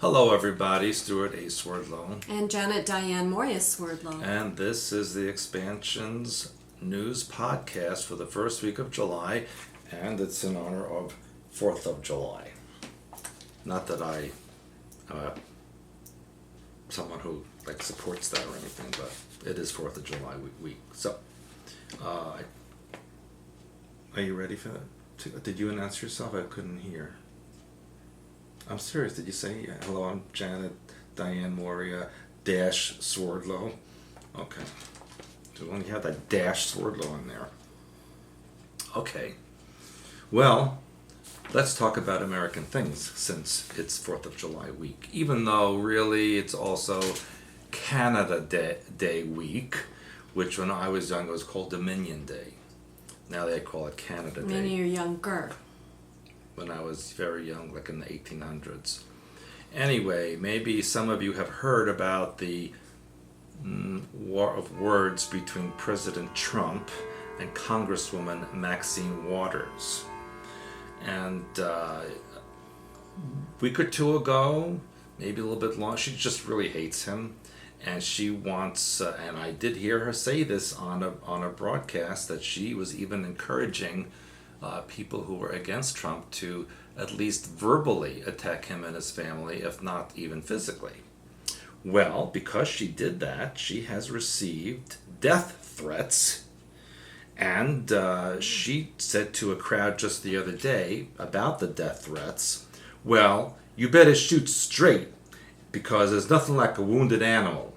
Hello everybody, Stuart A. Swerdlow. And Janet Diane Moria Swerdlow. And this is the Expansion's news podcast for the first week of July, and it's in honor of 4th of July. Not that I am someone who supports that or anything, but it is 4th of July week. So, are you ready for that? Did you announce yourself? I couldn't hear. I'm serious. Did you say, hello, I'm Janet Diane Moria Swerdlow? Okay. So we only have that Swerdlow in there. Okay. Well, let's talk about American things since it's 4th of July week. Even though really it's also Canada Day week, which when I was young it was called Dominion Day. Now they call it Canada Day. When you're younger. When I was very young, like in the 1800s. Anyway, maybe some of you have heard about the war of words between President Trump and Congresswoman Maxine Waters. And a week or two ago, maybe a little bit long, she just really hates him. And she wants, and I did hear her say this on a broadcast, that she was even encouraging people who were against Trump to at least verbally attack him and his family, if not even physically. Well, because she did that, she has received death threats, and she said to a crowd just the other day about the death threats, well, you better shoot straight, because there's nothing like a wounded animal.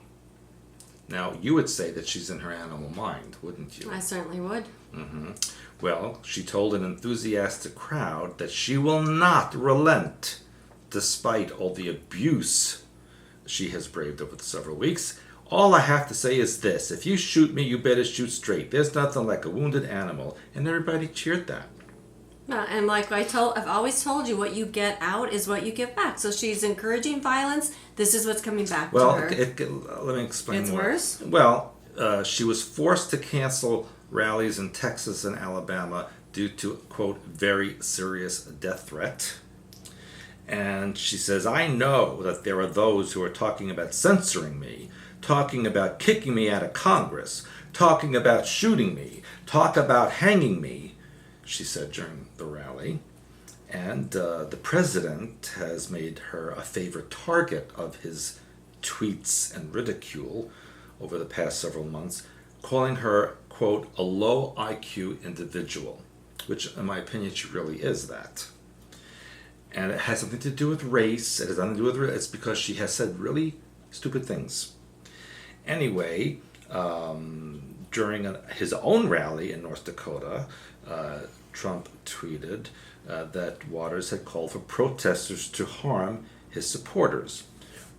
Now, you would say that she's in her animal mind, wouldn't you? I certainly would. Mm-hmm. Well, she told an enthusiastic crowd that she will not relent despite all the abuse she has braved over the several weeks. All I have to say is this: if you shoot me, you better shoot straight. There's nothing like a wounded animal. And everybody cheered that. Well, and I've always told you, what you get out is what you get back. So she's encouraging violence. This is what's coming back to her. Well, let me explain it's more. Worse? Well, she was forced to cancel rallies in Texas and Alabama due to, quote, very serious death threat. And she says, I know that there are those who are talking about censoring me, talking about kicking me out of Congress, talking about shooting me, talk about hanging me, she said during the rally. And the president has made her a favorite target of his tweets and ridicule over the past several months, calling her, quote, a low IQ individual, which in my opinion she really is that. And it has something to do with race. It has nothing to do with race. It's because she has said really stupid things. Anyway, during his own rally in North Dakota, Trump tweeted that Waters had called for protesters to harm his supporters.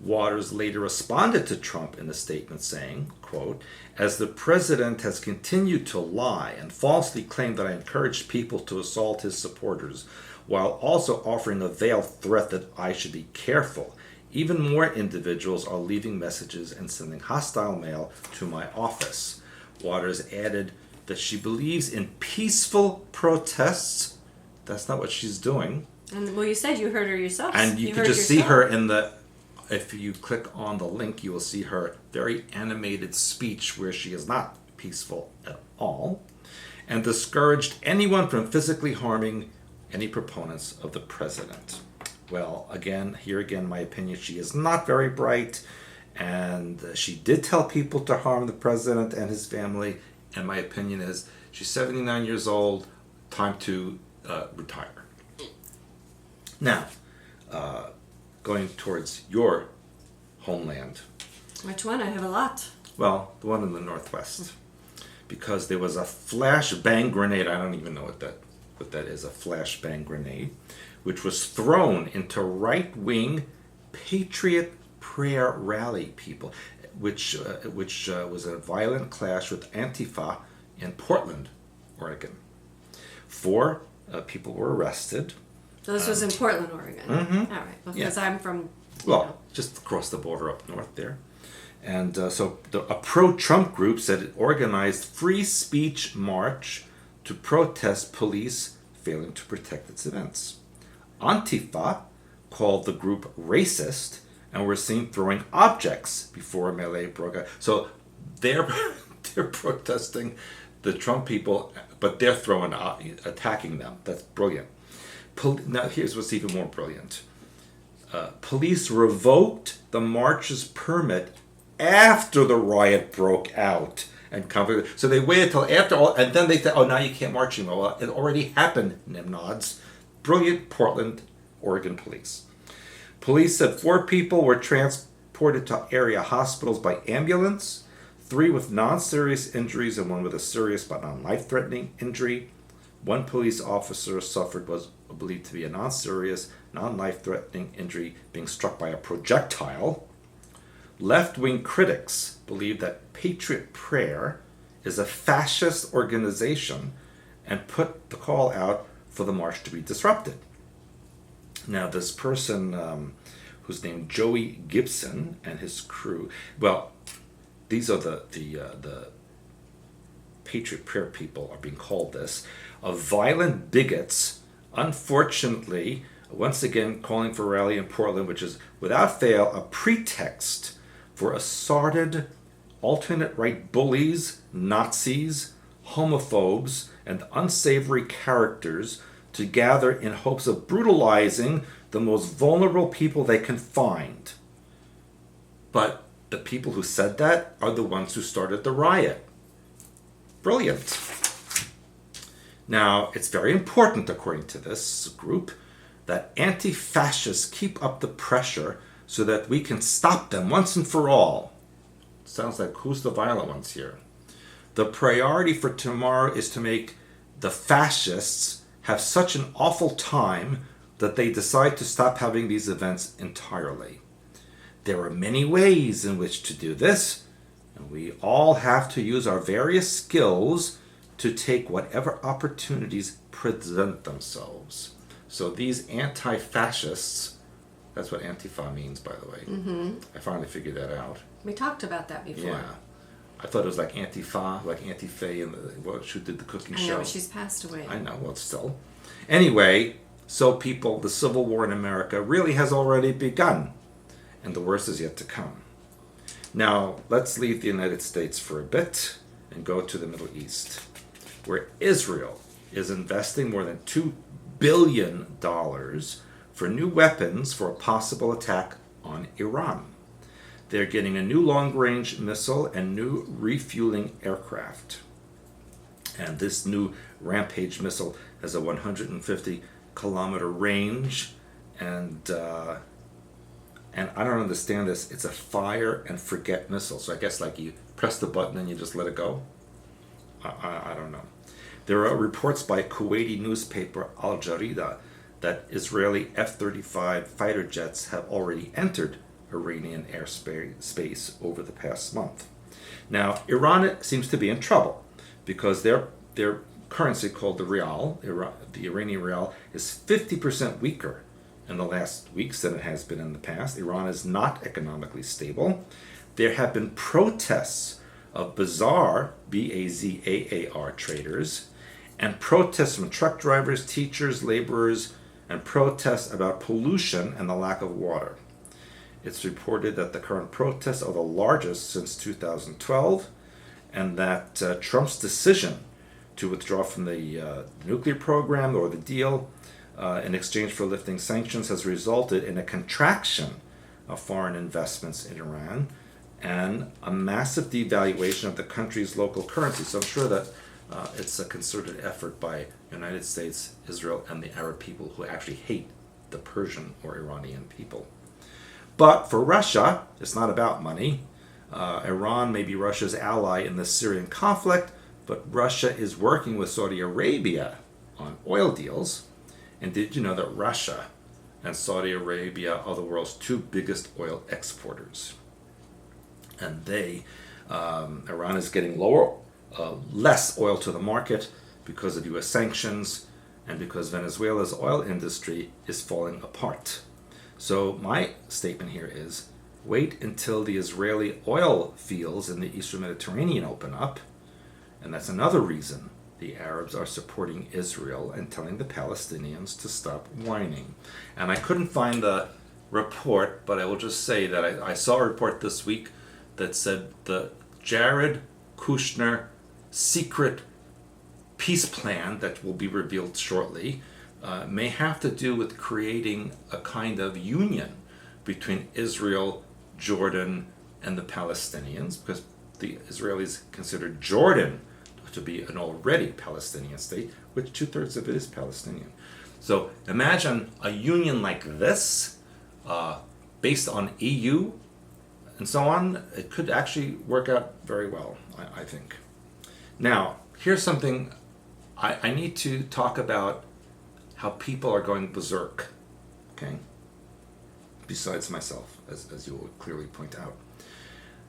Waters later responded to Trump in a statement saying, quote, as the president has continued to lie and falsely claim that I encouraged people to assault his supporters, while also offering a veiled threat that I should be careful, even more individuals are leaving messages and sending hostile mail to my office. Waters added that she believes in peaceful protests. That's not what she's doing. And well, you said you heard her yourself. And you can just see her in if you click on the link, you will see her very animated speech where she is not peaceful at all, and discouraged anyone from physically harming any proponents of the president. Well, here again, my opinion, she is not very bright, and she did tell people to harm the president and his family, and my opinion is she's 79 years old, time to retire. Now, going towards your homeland. Which one? I have a lot. Well, the one in the Northwest. Because there was a flashbang grenade, I don't even know what that is, a flashbang grenade, which was thrown into right-wing Patriot prayer rally people, which was a violent clash with Antifa in Portland, Oregon. 4 people were arrested. This was in Portland, Oregon. Mm-hmm. All right, because I'm from... just across the border up north there. And so a pro-Trump group said it organized free speech march to protest police failing to protect its events. Antifa called the group racist and were seen throwing objects before a melee broke out. So they're they're protesting the Trump people, but they're attacking them. That's brilliant. Now here's what's even more brilliant. Police revoked the march's permit after the riot broke out. So they waited till after all, and then they said, "Oh, now you can't march anymore." Well, it already happened, Nimnods. Brilliant Portland, Oregon police. Police said 4 people were transported to area hospitals by ambulance, 3 with non-serious injuries and 1 with a serious but non-life-threatening injury. 1 police officer suffered was believed to be a non-serious, non-life-threatening injury being struck by a projectile. Left-wing critics believe that Patriot Prayer is a fascist organization and put the call out for the march to be disrupted. Now, this person, who's named Joey Gibson and his crew, well, these are the Patriot Prayer people are being called this, of violent bigots, unfortunately, once again calling for a rally in Portland, which is without fail a pretext for assorted alternate right bullies, Nazis, homophobes, and unsavory characters to gather in hopes of brutalizing the most vulnerable people they can find. But the people who said that are the ones who started the riot. Brilliant. Now, it's very important, according to this group, that anti-fascists keep up the pressure so that we can stop them once and for all. Sounds like who's the violent ones here? The priority for tomorrow is to make the fascists have such an awful time that they decide to stop having these events entirely. There are many ways in which to do this, and we all have to use our various skills to take whatever opportunities present themselves. So these anti-fascists, that's what Antifa means, by the way. Mm-hmm. I finally figured that out. We talked about that before. Yeah. I thought it was like Antifa, like Auntie Faye, and who did the cooking show. I know, but she's passed away. I know, well, still. Anyway, so people, the Civil War in America really has already begun, and the worst is yet to come. Now, let's leave the United States for a bit and go to the Middle East, where Israel is investing more than $2 billion for new weapons for a possible attack on Iran. They're getting a new long-range missile and new refueling aircraft. And this new Rampage missile has a 150-kilometer range, and I don't understand this. It's a fire-and-forget missile. So I guess like you press the button and you just let it go. I don't know. There are reports by Kuwaiti newspaper Al Jarida that Israeli F-35 fighter jets have already entered Iranian airspace over the past month. Now, Iran seems to be in trouble because their currency, called the rial, the Iranian rial, is 50% weaker in the last weeks than it has been in the past. Iran is not economically stable. There have been protests of Bazaar, B-A-Z-A-A-R traders, and protests from truck drivers, teachers, laborers, and protests about pollution and the lack of water. It's reported that the current protests are the largest since 2012, and that Trump's decision to withdraw from the nuclear program or the deal in exchange for lifting sanctions has resulted in a contraction of foreign investments in Iran and a massive devaluation of the country's local currency. So I'm sure that it's a concerted effort by United States, Israel, and the Arab people who actually hate the Persian or Iranian people. But for Russia, it's not about money. Iran may be Russia's ally in the Syrian conflict, but Russia is working with Saudi Arabia on oil deals. And did you know that Russia and Saudi Arabia are the world's 2 biggest oil exporters? And Iran is getting less oil to the market because of U.S. sanctions and because Venezuela's oil industry is falling apart. So my statement here is, wait until the Israeli oil fields in the Eastern Mediterranean open up, and that's another reason the Arabs are supporting Israel and telling the Palestinians to stop whining. And I couldn't find the report, but I will just say that I saw a report this week that said the Jared Kushner secret peace plan that will be revealed shortly may have to do with creating a kind of union between Israel, Jordan, and the Palestinians, because the Israelis consider Jordan to be an already Palestinian state, which 2/3 of it is Palestinian. So imagine a union like this, based on EU and so on. It could actually work out very well, I think. Now, here's something I need to talk about, how people are going berserk, okay? Besides myself, as you will clearly point out.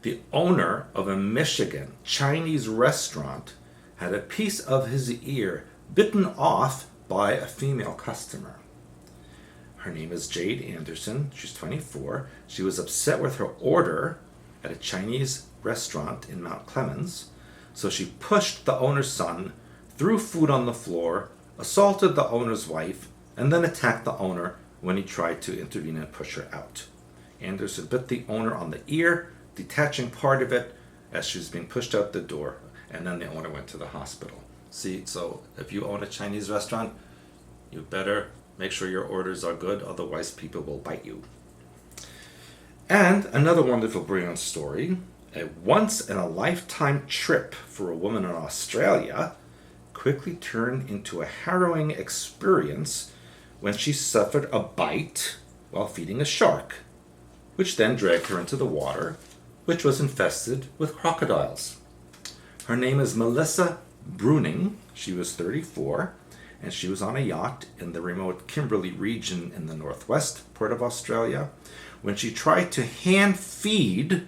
The owner of a Michigan Chinese restaurant had a piece of his ear bitten off by a female customer. Her name is Jade Anderson. She's 24. She was upset with her order at a Chinese restaurant in Mount Clemens, so she pushed the owner's son, threw food on the floor, assaulted the owner's wife, and then attacked the owner when he tried to intervene and push her out. Anderson bit the owner on the ear, detaching part of it as she was being pushed out the door, and then the owner went to the hospital. See, so if you own a Chinese restaurant, you better make sure your orders are good, otherwise people will bite you. And another wonderful, brilliant story, a once-in-a-lifetime trip for a woman in Australia quickly turned into a harrowing experience when she suffered a bite while feeding a shark, which then dragged her into the water, which was infested with crocodiles. Her name is Melissa Bruning. She was 34, and she was on a yacht in the remote Kimberley region in the northwest part of Australia when she tried to hand feed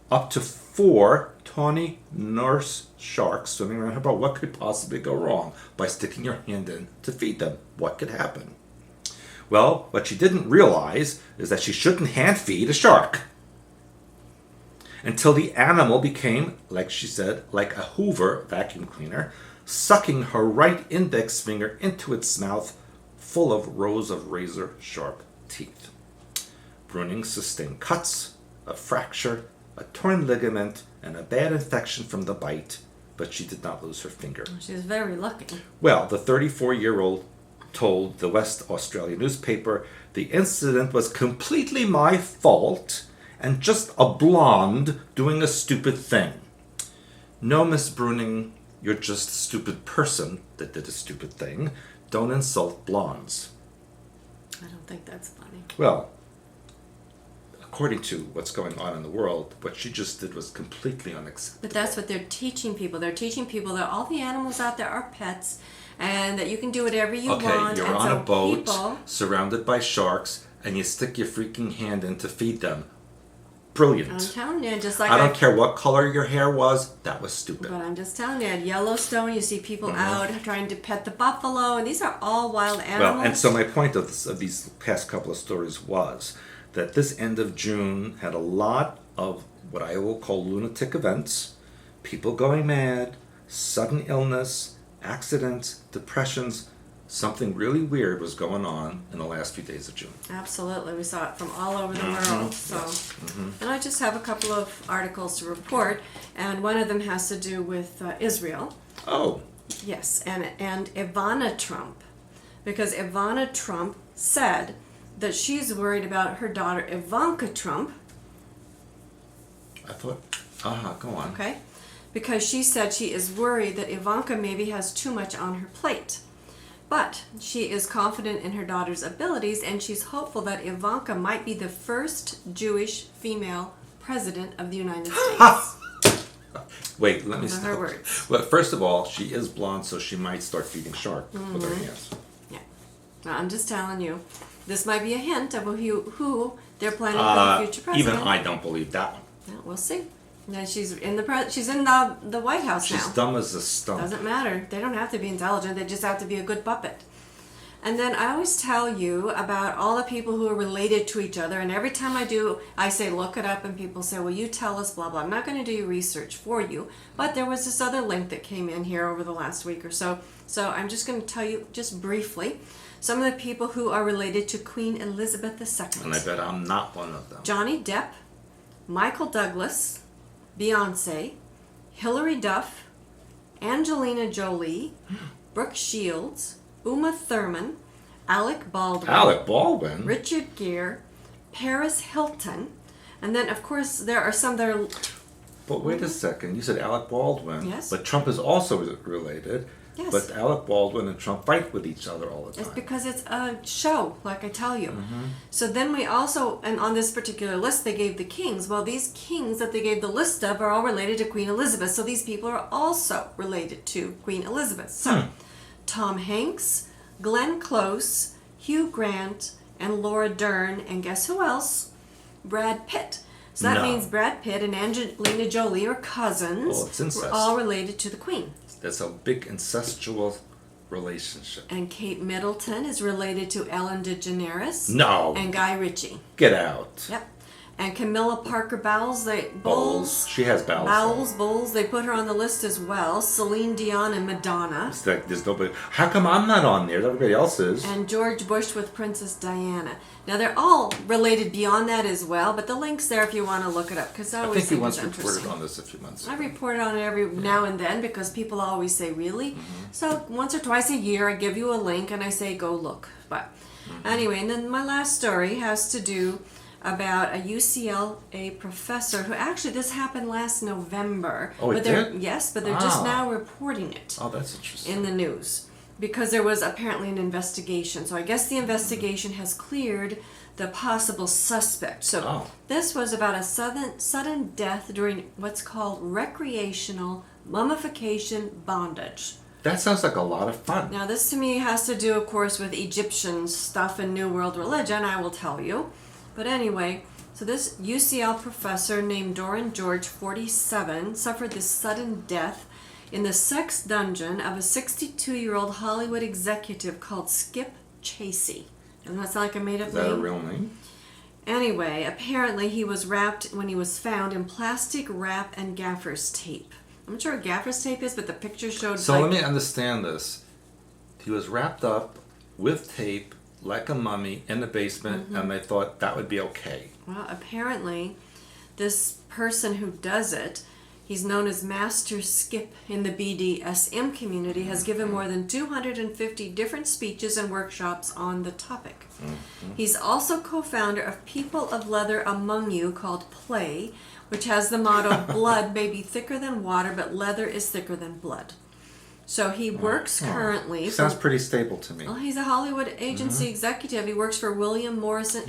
up to 4 tawny nurse sharks swimming around her boat. What could possibly go wrong by sticking your hand in to feed them? What could happen? Well, what she didn't realize is that she shouldn't hand feed a shark until the animal became, like she said, like a Hoover vacuum cleaner, sucking her right index finger into its mouth full of rows of razor-sharp teeth. Bruning sustained cuts, a fracture, a torn ligament, and a bad infection from the bite, but she did not lose her finger. She was very lucky. Well, the 34-year-old told the West Australia newspaper, "The incident was completely my fault and just a blonde doing a stupid thing." No, Miss Bruning, you're just a stupid person that did a stupid thing. Don't insult blondes. I don't think that's funny. Well, according to what's going on in the world, what she just did was completely unacceptable. But that's what they're teaching people. They're teaching people that all the animals out there are pets and that you can do whatever you want. Okay, you're and on so a boat people, surrounded by sharks and you stick your freaking hand in to feed them. I'm Brilliant. telling you, just like I don't care what color your hair was, that was stupid. But I'm just telling you, at Yellowstone, you see people out trying to pet the buffalo, and these are all wild animals. Well, and so my point of these past couple of stories was that this end of June had a lot of what I will call lunatic events, people going mad, sudden illness, accidents, depressions. Something really weird was going on in the last few days of June. Absolutely, we saw it from all over the world. So, and I just have a couple of articles to report, and one of them has to do with Israel. Oh. Yes, and Ivana Trump, because Ivana Trump said that she's worried about her daughter Ivanka Trump. I thought, go on. Okay, because she said she is worried that Ivanka maybe has too much on her plate. But she is confident in her daughter's abilities, and she's hopeful that Ivanka might be the first Jewish female president of the United States. Wait, let me Those are her stop. words. Well, first of all, she is blonde, so she might start feeding shark with her hands. Yeah. Well, I'm just telling you, this might be a hint of who they're planning for the future president. Even I don't believe that one. Yeah, we'll see. Now she's in the White House She's now. dumb as a stump. Doesn't matter. They don't have to be intelligent. They just have to be a good puppet. And then I always tell you about all the people who are related to each other. And every time I do, I say, look it up. And people say, well, you tell us, blah, blah. I'm not going to do your research for you. But there was this other link that came in here over the last week or so. So I'm just going to tell you just briefly some of the people who are related to Queen Elizabeth II. And I bet I'm not one of them. Johnny Depp, Michael Douglas, Beyonce, Hilary Duff, Angelina Jolie, Brooke Shields, Uma Thurman, Alec Baldwin, Alec Baldwin? Richard Gere, Paris Hilton, and then of course there are some that are... But wait a second, you said Alec Baldwin. Yes. But Trump is also related. Yes. But Alec Baldwin and Trump fight with each other all the time. It's because it's a show, like I tell you. So then we also, and on this particular list, they gave the kings. Well, these kings that they gave the list of are all related to Queen Elizabeth. So these people are also related to Queen Elizabeth. So Tom Hanks, Glenn Close, Hugh Grant, and Laura Dern. And guess who else? Brad Pitt. So that means Brad Pitt and Angelina Jolie are cousins. Oh, it's incest. We're all related to the Queen. That's a big incestual relationship. And Kate Middleton is related to Ellen DeGeneres. No. And Guy Ritchie. Get out. Yep. And Camilla Parker Bowles, Bowles. She has bowels. Bowles, they put her on the list as well. Celine Dion and Madonna. It's like there's nobody. How come I'm not on there? Everybody else is. And George Bush with Princess Diana. Now they're all related beyond that as well, but the link's there if you want to look it up because I always think you think once it's interesting. reported on this a few months ago. I report on it every now and then because people always say, really? So once or twice a year I give you a link and I say, go look. But anyway, and then my last story has to do about a UCLA professor who actually, this happened last November. Oh, it did? Yes, but they're just now reporting it Oh, that's interesting. in the news because there was apparently an investigation. So I guess the investigation has cleared the possible suspect. So this was about a sudden death during what's called recreational mummification bondage. That sounds like a lot of fun. Now this to me has to do, of course, with Egyptian stuff and New World religion, I will tell you. But anyway, so this UCL professor named Doran George, 47, suffered this sudden death in the sex dungeon of a 62-year-old Hollywood executive called Skip Chasey. And that's like a made-up name. Is that a real name? Anyway, apparently he was wrapped, when he was found, in plastic wrap and gaffer's tape. I'm not sure what gaffer's tape is, but the picture showed... So let me understand this. He was wrapped up with tape like a mummy in the basement, and they thought that would be okay. Well, apparently, this person who does it, he's known as Master Skip in the BDSM community, has given more than 250 different speeches and workshops on the topic. He's also co-founder of People of Leather Among You, called Play, which has the motto, blood may be thicker than water, but leather is thicker than blood. So he works currently... Sounds pretty stable to me. Well, he's a Hollywood agency executive. He works for William Morrison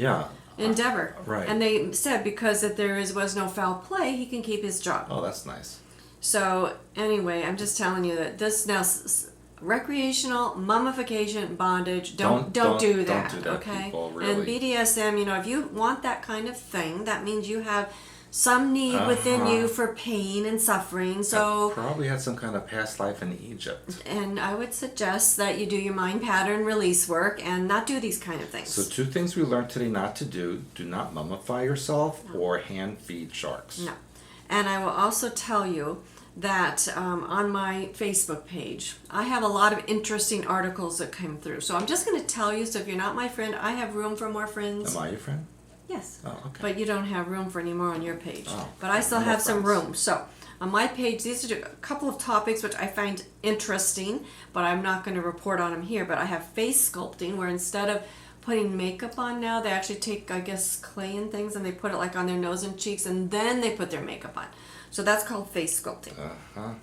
Endeavor. Right. And they said because if there was no foul play, he can keep his job. Oh, that's nice. So anyway, I'm just telling you that this now... recreational mummification bondage, don't do that, don't do that, okay? people, really. And BDSM, you know, if you want that kind of thing, that means you have some need within you for pain and suffering. So probably had some kind of past life in Egypt. And I would suggest that you do your mind pattern release work and not do these kind of things. So 2 things we learned today not to do: do not mummify yourself or hand feed sharks. No. And I will also tell you that on my Facebook page, I have a lot of interesting articles that come through. So I'm just going to tell you, so if you're not my friend, I have room for more friends. Am I your friend? Yes. Oh, okay. But you don't have room for any more on your page. Oh, but I still more have some friends. room. So on my page, these are a couple of topics which I find interesting, but I'm not going to report on them here. But I have face sculpting, where instead of putting makeup on now, they actually take, I guess, clay and things, and they put it like on their nose and cheeks, and then they put their makeup on. So that's called face sculpting.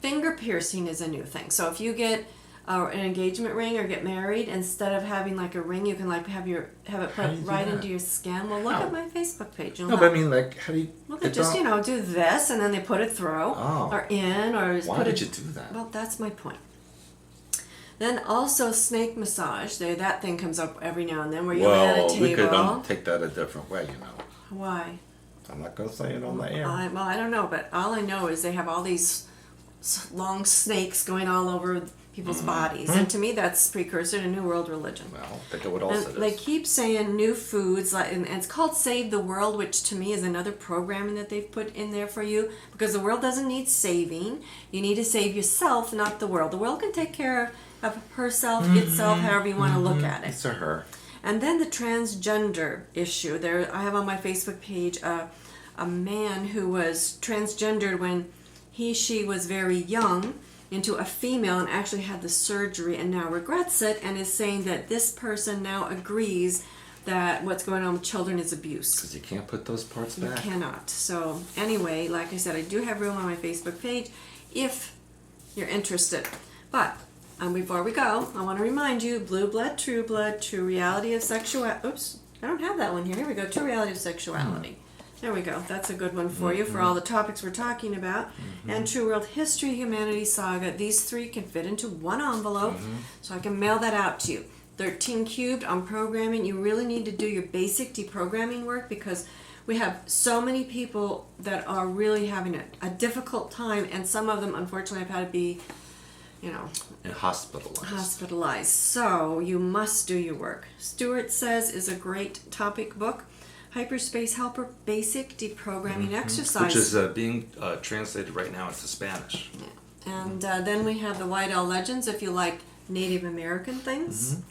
Finger piercing is a new thing. So if you get an engagement ring or get married, instead of having like a ring, you can like have it put right into your skin. Well, look at my Facebook page. No, but I mean, like, how do you... Look at just, do this, and then they put it through, or in, or why put did it... you do that? Well, that's my point. Then also snake massage. That thing comes up every now and then where you lay on a table. We could take that a different way, you know. Why? I'm not going to say it on the air. I don't know, but all I know is they have all these long snakes going all over people's bodies. And to me, that's precursor to New World religion. Well, think of what else it is. They keep saying new foods, and it's called Save the World, which to me is another programming that they've put in there for you, because the world doesn't need saving. You need to save yourself, not the world. The world can take care of herself, itself, however you want to look at it. It's a her. And then the transgender issue. There, I have on my Facebook page a man who was transgendered when she was very young into a female and actually had the surgery and now regrets it and is saying that this person now agrees that what's going on with children is abuse. Because you can't put those parts You back. cannot. So anyway, like I said, I do have room on my Facebook page if you're interested. But before we go, I want to remind you, Blue Blood, True Reality of Sexuality. Oops, I don't have that one here. Here we go, True Reality of Sexuality. There we go. That's a good one for you for all the topics we're talking about. And True World History, Humanity, Saga. These three can fit into one envelope, so I can mail that out to you. 13 Cubed on programming. You really need to do your basic deprogramming work because we have so many people that are really having a difficult time, and some of them, unfortunately, have had to be, And hospitalized. So you must do your work. Stewart Says is a great topic book. Hyperspace Helper Basic Deprogramming Exercise. Which is being translated right now into Spanish. Yeah. And then we have the White Owl Legends if you like Native American things.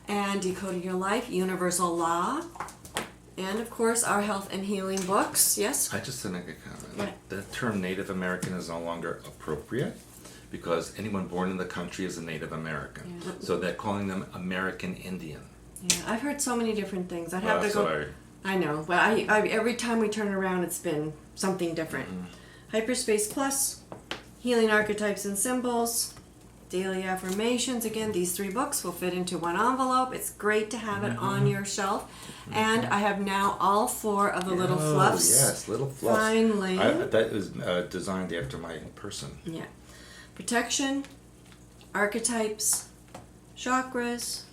And Decoding Your Life, Universal Law. And of course our health and healing books. Yes? I just think I could comment. Right. The term Native American is no longer appropriate because anyone born in the country is a Native American. Yeah. So they're calling them American Indian. Yeah, I've heard so many different things. I'd have to go. Sorry. I know, but I every time we turn around, it's been something different. Hyperspace Plus, Healing Archetypes and Symbols, Daily Affirmations. Again, these three books will fit into one envelope. It's great to have it on your shelf. And I have now all four of the little fluffs. Yes, little fluffs. Finally. That is designed after my person. Yeah. Protection, Archetypes, Chakras,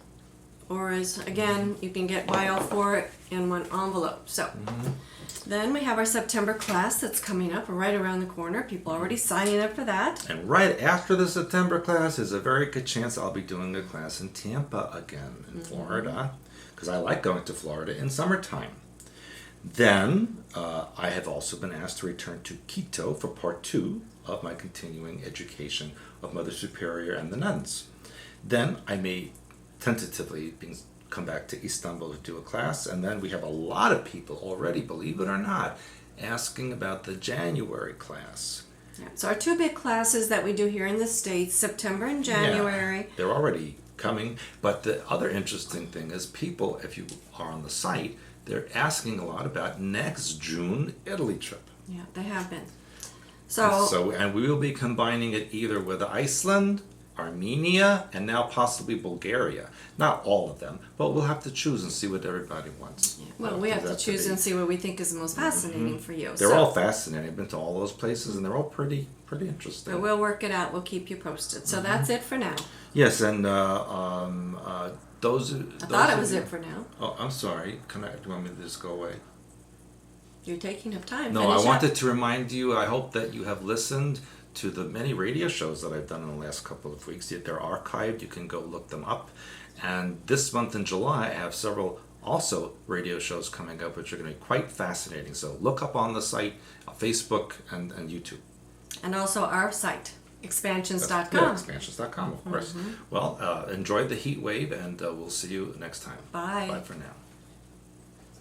Auras. Again, you can buy all four in one envelope. So then we have our September class that's coming up right around the corner. People are already signing up for that. And right after the September class is a very good chance I'll be doing a class in Tampa again, in Florida, because I like going to Florida in summertime. Then I have also been asked to return to Quito for part 2 of my continuing education of Mother Superior and the nuns. Then I may tentatively come back to Istanbul to do a class, and then we have a lot of people already, believe it or not, asking about the January class. Yeah. So our two big classes that we do here in the States, September and January. Yeah, they're already coming, but the other interesting thing is people, if you are on the site, they're asking a lot about next June Italy trip. Yeah, they have been. And we will be combining it either with Iceland, Armenia, and now possibly Bulgaria. Not all of them, but we'll have to choose and see what everybody wants. Yeah. Well, we have to choose and see what we think is the most fascinating for you. They're all fascinating. I've been to all those places, and they're all pretty interesting. But we'll work it out. We'll keep you posted. So that's it for now. Yes, and those. I thought it was it for now. Oh, I'm sorry. Do you want me to just go away? You're taking up time. No, Finish I wanted up. to remind you. I hope that you have listened to the many radio shows that I've done in the last couple of weeks. They're archived. You can go look them up. And this month in July, I have several also radio shows coming up, which are going to be quite fascinating. So look up on the site, Facebook, and YouTube. And also our site, expansions.com. Yeah, expansions.com, of course. Well, enjoy the heat wave, and we'll see you next time. Bye. Bye for now.